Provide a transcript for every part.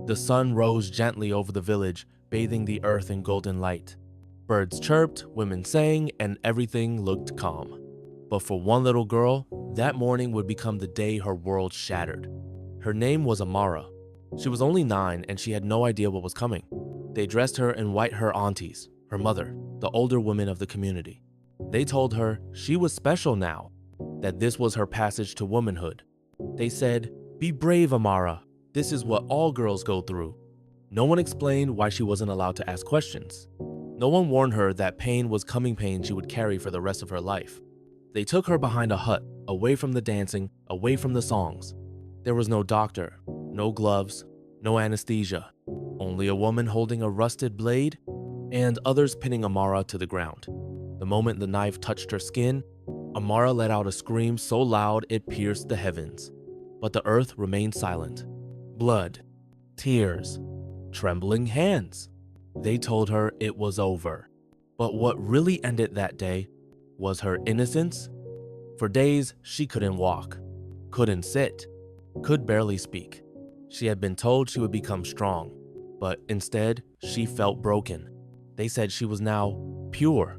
The sun rose gently over the village, bathing the earth in golden light. Birds chirped, women sang, and everything looked calm. But for one little girl, that morning would become the day her world shattered. Her name was Amara. She was only 9 and she had no idea what was coming. They dressed her in white her aunties, her mother, the older women of the community. They told her she was special now, that this was her passage to womanhood. They said, "Be brave, Amara. This is what all girls go through." No one explained why she wasn't allowed to ask questions. No one warned her that pain was coming pain she would carry for the rest of her life. They took her behind a hut, away from the dancing, away from the songs. There was no doctor, no gloves, no anesthesia, only a woman holding a rusted blade and others pinning Amara to the ground. The moment the knife touched her skin, Amara let out a scream so loud it pierced the heavens. But the earth remained silent. Blood, tears, trembling hands. They told her it was over. But what really ended that day was her innocence. For days, she couldn't walk, couldn't sit, could barely speak. She had been told she would become strong, but instead, she felt broken. They said she was now pure,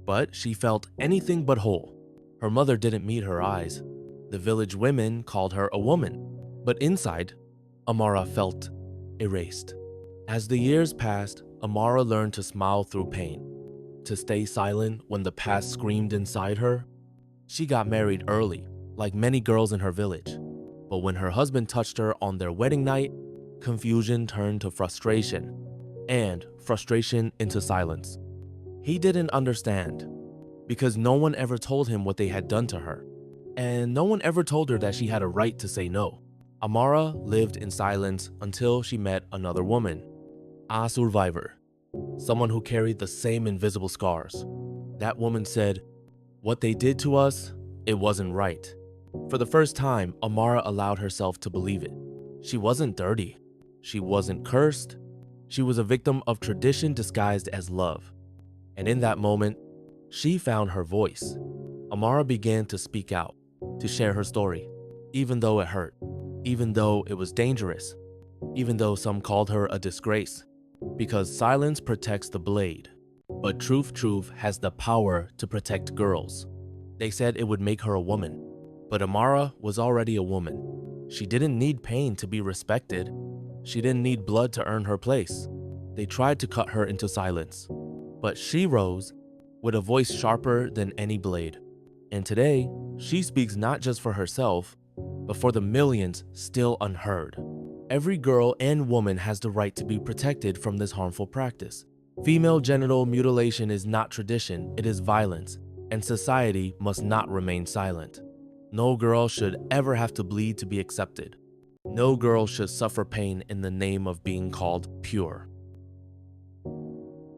but she felt anything but whole. Her mother didn't meet her eyes. The village women called her a woman, but inside, Amara felt erased. As the years passed, Amara learned to smile through pain, to stay silent when the past screamed inside her. She got married early, like many girls in her village. But when her husband touched her on their wedding night, confusion turned to frustration, and frustration into silence. He didn't understand, because no one ever told him what they had done to her, and no one ever told her that she had a right to say no. Amara lived in silence until she met another woman, a survivor, someone who carried the same invisible scars. That woman said, "What they did to us, it wasn't right." For the first time, Amara allowed herself to believe it. She wasn't dirty. She wasn't cursed. She was a victim of tradition disguised as love. And in that moment, she found her voice. Amara began to speak out, to share her story, even though it hurt, even though it was dangerous, even though some called her a disgrace. Because silence protects the blade, but truth has the power to protect girls. They said it would make her a woman, but Amara was already a woman. She didn't need pain to be respected. She didn't need blood to earn her place. They tried to cut her into silence, but she rose with a voice sharper than any blade. And today, she speaks not just for herself, but for the millions still unheard. Every girl and woman has the right to be protected from this harmful practice. Female genital mutilation is not tradition, it is violence, and society must not remain silent. No girl should ever have to bleed to be accepted. No girl should suffer pain in the name of being called pure.